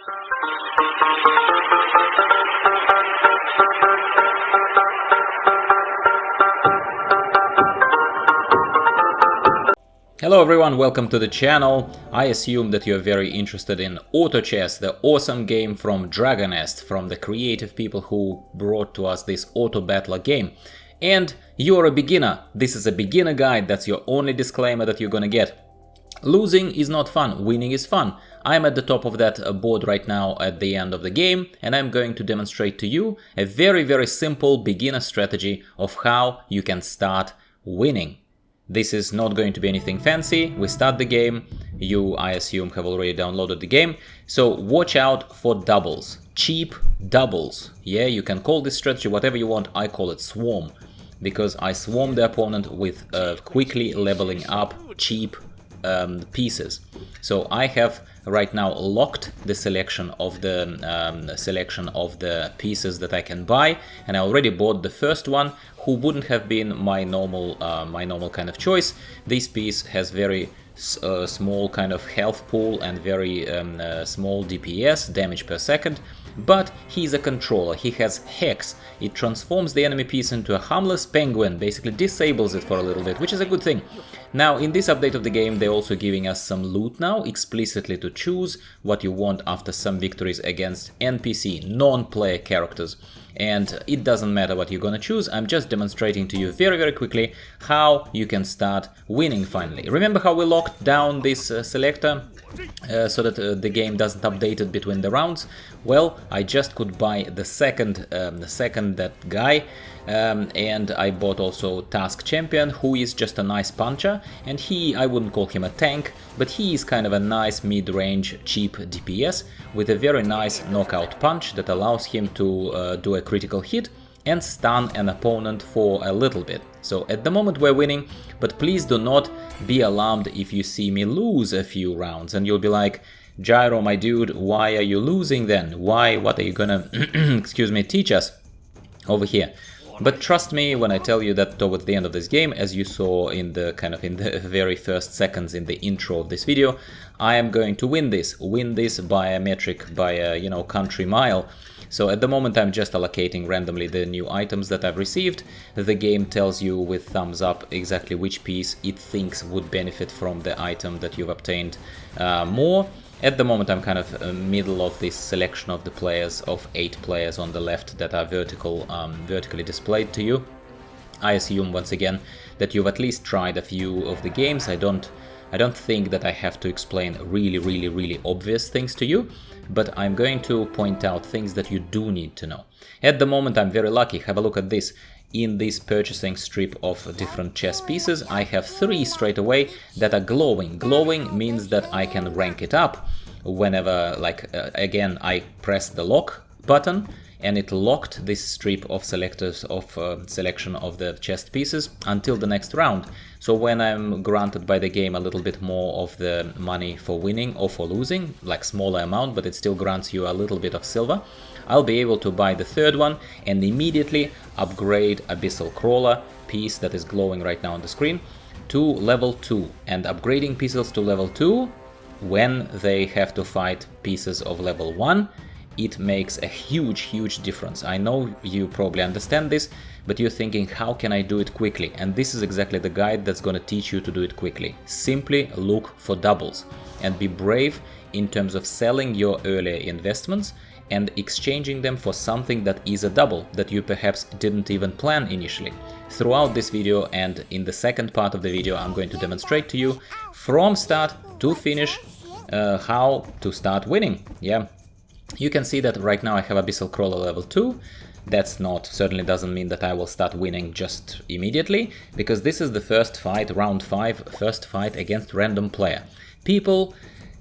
Hello everyone, welcome to the channel. I assume that you're very interested in AutoChess, the awesome game from Dragonest, from the creative people who brought to us this auto battler game. And you're a beginner. This is a beginner guide, that's your only disclaimer that you're gonna get. Losing is not fun, winning is fun. I'm at the top of that board right now at the end of the game, and I'm going to demonstrate to you a very simple beginner strategy of how you can start winning. This is not going to be anything fancy. We start the game. You, I assume, have already downloaded the game. So watch out for doubles. Cheap doubles. Yeah, you can call this strategy whatever you want. I call it swarm, because I swarm the opponent with quickly leveling up cheap pieces. So I have right now locked the selection of the pieces that I can buy, and I already bought the first one, who wouldn't have been my normal kind of choice. This piece has very small kind of health pool and very small DPS, damage per second, but he's a controller, he has Hex. It transforms the enemy piece into a harmless penguin, basically disables it for a little bit, which is a good thing. Now, in this update of the game, they're also giving us some loot now, explicitly to choose what you want after some victories against NPC, non-player characters. And it doesn't matter what you're gonna choose, I'm just demonstrating to you very quickly how you can start winning finally. Remember how we locked down this selector so that the game doesn't update it between the rounds? Well, I just could buy the second that guy, and I bought also Task Champion, who is just a nice puncher, and I wouldn't call him a tank, but he is kind of a nice mid-range cheap DPS with a very nice knockout punch that allows him to do a critical hit and stun an opponent for a little bit. So at the moment we're winning, but please do not be alarmed if you see me lose a few rounds and you'll be like, Gyro, my dude, why are you losing then? What are you gonna excuse me, teach us over here? But trust me when I tell you that towards the end of this game, as you saw in the very first seconds in the intro of this video, I am going to win this by a metric, by a country mile. So at the moment I'm just allocating randomly the new items that I've received. The game tells you with thumbs up exactly which piece it thinks would benefit from the item that you've obtained more. At the moment I'm kind of middle of this selection of the players, of 8 players on the left that are vertically displayed to you. I assume once again that you've at least tried a few of the games. I don't think that I have to explain really obvious things to you, but I'm going to point out things that you do need to know. At the moment I'm very lucky. Have a look at this. In this purchasing strip of different chess pieces, I have 3 straight away that are glowing. Glowing means that I can rank it up whenever, again, I press the lock button, and it locked this strip of selectors of selection of the chess pieces until the next round. So when I'm granted by the game a little bit more of the money for winning or for losing, like smaller amount, but it still grants you a little bit of silver, I'll be able to buy the third one and immediately upgrade Abyssal Crawler piece that is glowing right now on the screen to level 2. And upgrading pieces to level 2 when they have to fight pieces of level 1, it makes a huge difference. I know you probably understand this, but you're thinking, how can I do it quickly? And this is exactly the guide that's going to teach you to do it quickly. Simply look for doubles and be brave in terms of selling your earlier investments and exchanging them for something that is a double that you perhaps didn't even plan initially. Throughout this video and in the second part of the video, I'm going to demonstrate to you from start to finish how to start winning. Yeah, you can see that right now I have Abyssal Crawler level 2. That's certainly doesn't mean that I will start winning just immediately, because this is the first fight, round 5, first fight against random player. People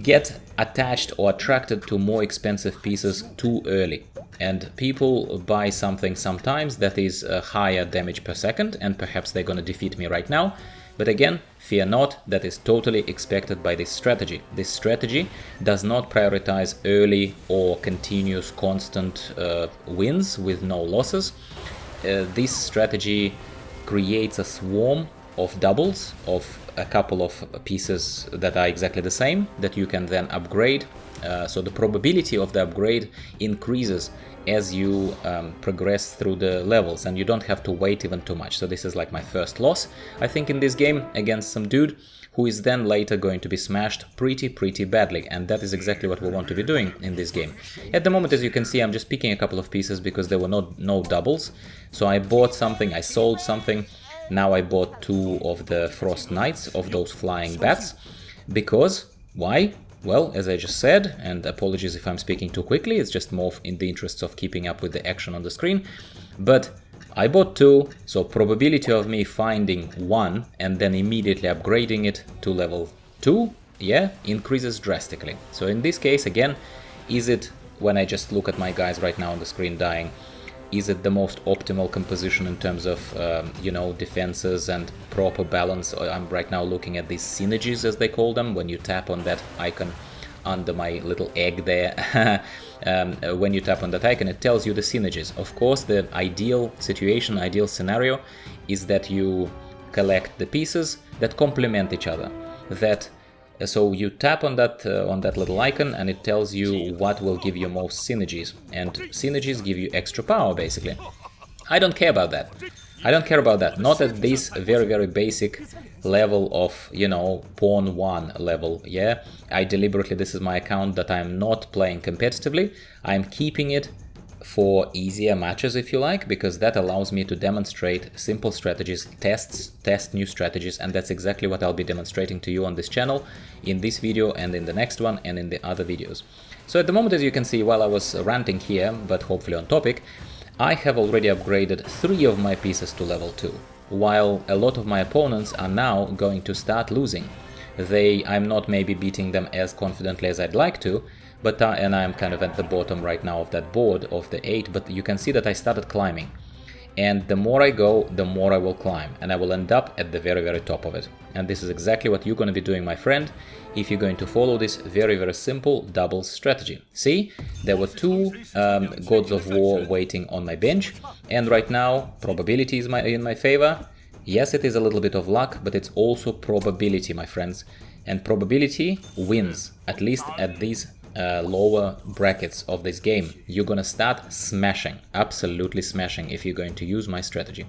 get attached or attracted to more expensive pieces too early, and people buy something sometimes that is a higher damage per second, and perhaps they're gonna defeat me right now. But again, fear not, that is totally expected by this strategy. This strategy does not prioritize early or continuous constant wins with no losses. This strategy creates a swarm of doubles, of a couple of pieces that are exactly the same, that you can then upgrade so the probability of the upgrade increases as you progress through the levels, and you don't have to wait even too much. So this is like my first loss, I think, in this game against some dude who is then later going to be smashed pretty badly, and that is exactly what we want to be doing in this game. At the moment, as you can see, I'm just picking a couple of pieces because there were no doubles. So I bought something, I sold something. Now I bought 2 of the Frost Knights, of those flying bats. Because, why? Well, as I just said, and apologies if I'm speaking too quickly, it's just more in the interests of keeping up with the action on the screen. But I bought 2, so probability of me finding 1 and then immediately upgrading it to level 2, yeah, increases drastically. So in this case, again, is it, when I just look at my guys right now on the screen dying, is it the most optimal composition in terms of, you know, defenses and proper balance? I'm right now looking at these synergies, as they call them, when you tap on that icon under my little egg there. When you tap on that icon, it tells you the synergies. Of course, the ideal situation, ideal scenario is that you collect the pieces that complement each other. So you tap on that little icon, and it tells you what will give you most synergies, and synergies give you extra power, basically. I don't care about that. I don't care about that. Not at this very basic level of, you know, pawn 1 level, yeah? I deliberately, this is my account that I'm not playing competitively. I'm keeping it for easier matches, if you like, because that allows me to demonstrate simple strategies, test new strategies, and that's exactly what I'll be demonstrating to you on this channel, in this video and in the next one and in the other videos. So at the moment, as you can see, while I was ranting here, but hopefully on topic, I have already upgraded 3 of my pieces to level 2, while a lot of my opponents are now going to start losing. I'm not maybe beating them as confidently as I'd like to, but and I'm kind of at the bottom right now of that board of the 8, but you can see that I started climbing. And the more I go, the more I will climb, and I will end up at the very top of it. And this is exactly what you're going to be doing, my friend, if you're going to follow this very simple doubles strategy. See, there were 2 Gods of War waiting on my bench, and right now probability is in my favor. Yes, it is a little bit of luck, but it's also probability, my friends. And probability wins, at least at these lower brackets of this game. You're gonna start smashing, absolutely smashing, if you're going to use my strategy.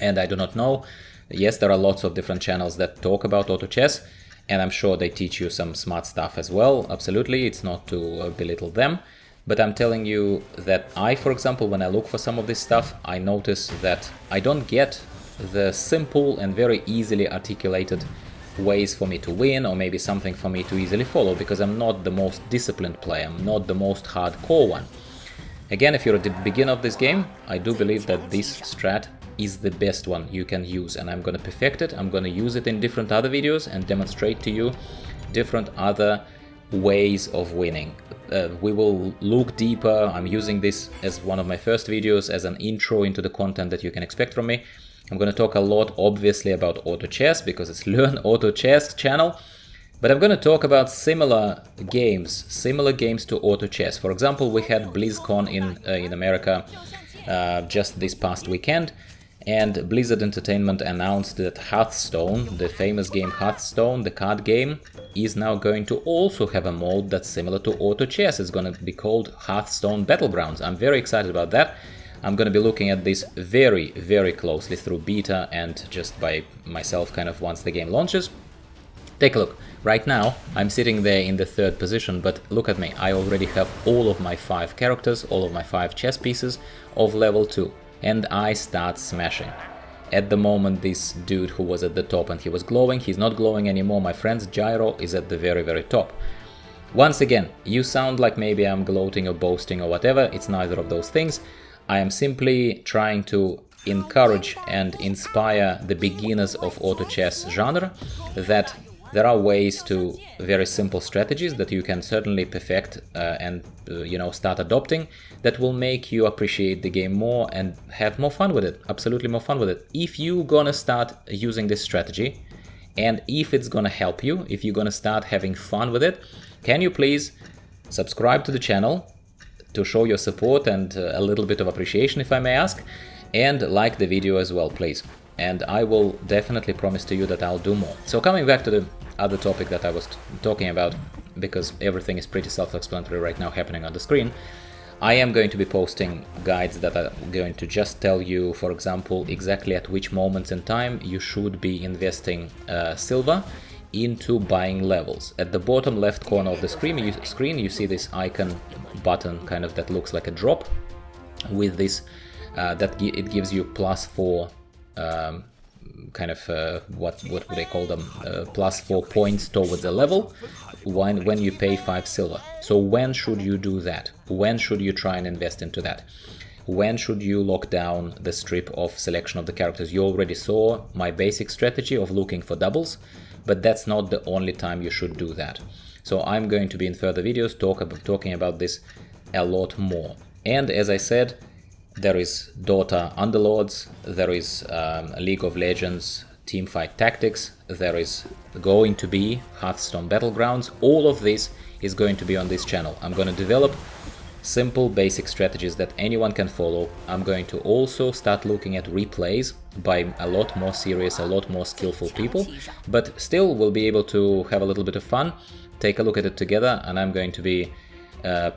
And I do not know, yes, there are lots of different channels that talk about AutoChess, and I'm sure they teach you some smart stuff as well, absolutely, it's not to belittle them. But I'm telling you that I, for example, when I look for some of this stuff, I notice that I don't get the simple and very easily articulated ways for me to win, or maybe something for me to easily follow, because I'm not the most disciplined player, I'm not the most hardcore one. Again, if you're at the beginning of this game, I do believe that this strat is the best one you can use, and I'm gonna perfect it. I'm gonna use it in different other videos and demonstrate to you different other ways of winning. We will look deeper. I'm using this as one of my first videos, as an intro into the content that you can expect from me. I'm going to talk a lot, obviously, about AutoChess, because it's Learn AutoChess channel, but I'm going to talk about similar games to AutoChess. For example, we had BlizzCon in America just this past weekend, and Blizzard Entertainment announced that Hearthstone, the famous game Hearthstone, the card game, is now going to also have a mode that's similar to AutoChess. It's going to be called Hearthstone Battlegrounds. I'm very excited about that. I'm going to be looking at this very closely through beta and just by myself kind of once the game launches. Take a look. Right now I'm sitting there in the 3rd position, but look at me. I already have all of my 5 characters, all of my 5 chess pieces of level 2, and I start smashing. At the moment, this dude who was at the top and he was glowing, he's not glowing anymore, my friends. Gyro is at the very top. Once again, you sound like maybe I'm gloating or boasting or whatever. It's neither of those things. I am simply trying to encourage and inspire the beginners of AutoChess genre that there are ways to very simple strategies that you can certainly perfect and you know, start adopting, that will make you appreciate the game more and have more fun with it, absolutely more fun with it. If you're gonna start using this strategy, and if it's gonna help you, if you're gonna start having fun with it, can you please subscribe to the channel to show your support and a little bit of appreciation, if I may ask, and like the video as well, please. And I will definitely promise to you that I'll do more. So coming back to the other topic that I was talking about, because everything is pretty self-explanatory right now happening on the screen. I am going to be posting guides that are going to just tell you, for example, exactly at which moments in time you should be investing silver into buying levels. At the bottom left corner of the screen you see this icon button kind of that looks like a drop with this it gives you +4 kind of what would they call them, +4 points towards a level when you pay 5 silver. So when should you do that? When should you try and invest into that? When should you lock down the strip of selection of the characters? You already saw my basic strategy of looking for doubles, but that's not the only time you should do that. So I'm going to be in further videos talking about this a lot more. And as I said, there is DOTA Underlords, there is League of Legends Teamfight Tactics, there is going to be Hearthstone Battlegrounds. All of this is going to be on this channel. I'm going to develop simple basic strategies that anyone can follow. I'm going to also start looking at replays by a lot more serious, a lot more skillful people, but still we'll be able to have a little bit of fun, take a look at it together, and I'm going to be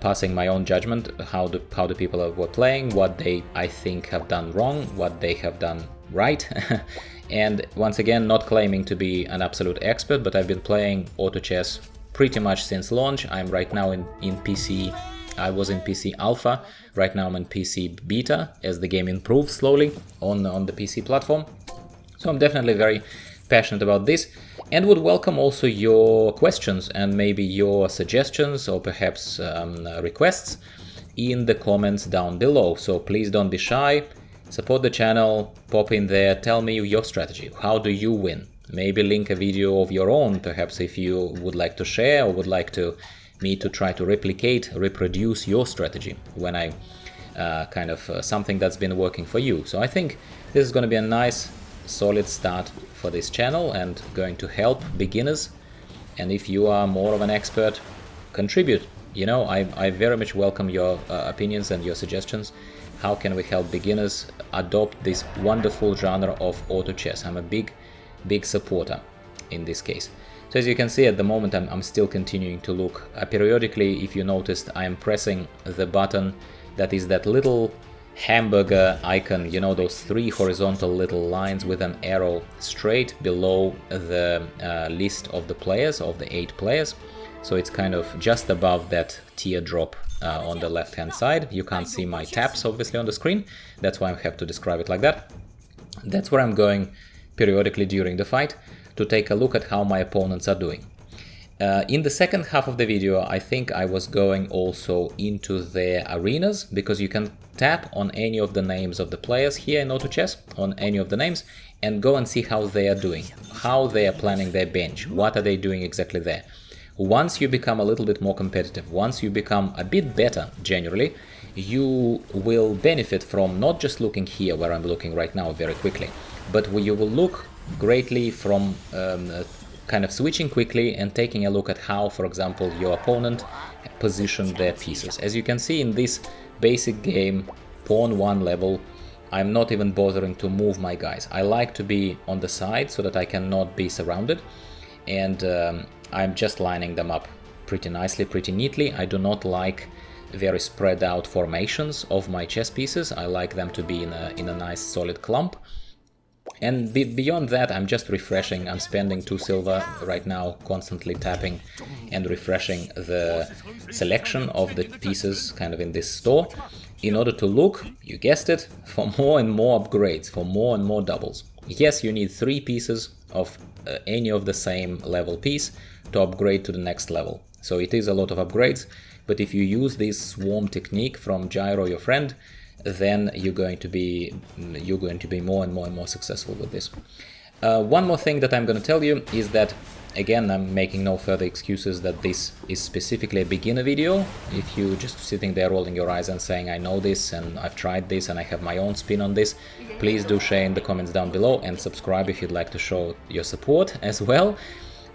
passing my own judgment, how the people were playing, what they, I think, have done wrong, what they have done right. And once again, not claiming to be an absolute expert, but I've been playing AutoChess pretty much since launch. I'm right now in PC. I was in PC Alpha, right now I'm in PC Beta as the game improves slowly on the PC platform. So I'm definitely very passionate about this and would welcome also your questions and maybe your suggestions or perhaps requests in the comments down below. So please don't be shy, support the channel, pop in there, tell me your strategy. How do you win? Maybe link a video of your own, perhaps if you would like to share or would like me to try to reproduce your strategy when I something that's been working for you. So I think this is going to be a nice solid start for this channel and going to help beginners. And if you are more of an expert, contribute. You know, I very much welcome your opinions and your suggestions. How can we help beginners adopt this wonderful genre of auto chess? I'm a big supporter in this case. So as you can see, at the moment I'm still continuing to look. Periodically, if you noticed, I am pressing the button that is that little hamburger icon, you know, those 3 horizontal little lines with an arrow straight below the list of the players, of the 8 players. So it's kind of just above that teardrop on the left hand side. You can't see my taps obviously on the screen, that's why I have to describe it like that. That's where I'm going periodically during the fight to take a look at how my opponents are doing. In the second half of the video, I think I was going also into their arenas, because you can tap on any of the names of the players here in AutoChess, on any of the names, and go and see how they are doing, how they are planning their bench, what are they doing exactly there. Once you become a little bit more competitive, once you become a bit better generally, you will benefit from not just looking here where I'm looking right now very quickly, but you will look greatly from kind of switching quickly and taking a look at how, for example, your opponent positioned their pieces. As you can see in this basic game, pawn 1 level, I'm not even bothering to move my guys. I like to be on the side so that I cannot be surrounded, and I'm just lining them up pretty nicely, pretty neatly. I do not like very spread out formations of my chess pieces. I like them to be in a nice solid clump. And beyond that, I'm just refreshing. I'm spending 2 silver right now, constantly tapping and refreshing the selection of the pieces kind of in this store, in order to look, you guessed it, for more and more upgrades, for more and more doubles. Yes, you need 3 pieces of any of the same level piece to upgrade to the next level. So it is a lot of upgrades, but if you use this swarm technique from Gyro, your friend, then you're going to be more and more successful with this. One more thing that I'm going to tell you is that, again, I'm making no further excuses that this is specifically a beginner video. If you're just sitting there rolling your eyes and saying, I know this and I've tried this and I have my own spin on this, please do share in the comments down below and subscribe if you'd like to show your support as well.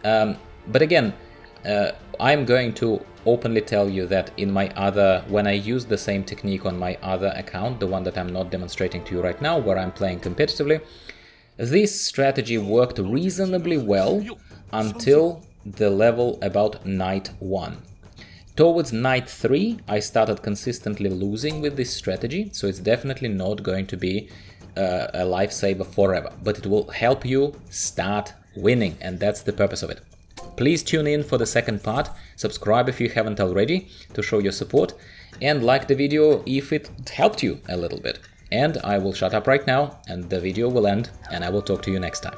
But again, I'm going to openly tell you that in my when I use the same technique on my other account, the one that I'm not demonstrating to you right now, where I'm playing competitively, this strategy worked reasonably well until the level about knight 1. Towards knight 3, I started consistently losing with this strategy, so it's definitely not going to be a lifesaver forever, but it will help you start winning, and that's the purpose of it. Please tune in for the second part, subscribe if you haven't already to show your support, and like the video if it helped you a little bit. And I will shut up right now, and the video will end, and I will talk to you next time.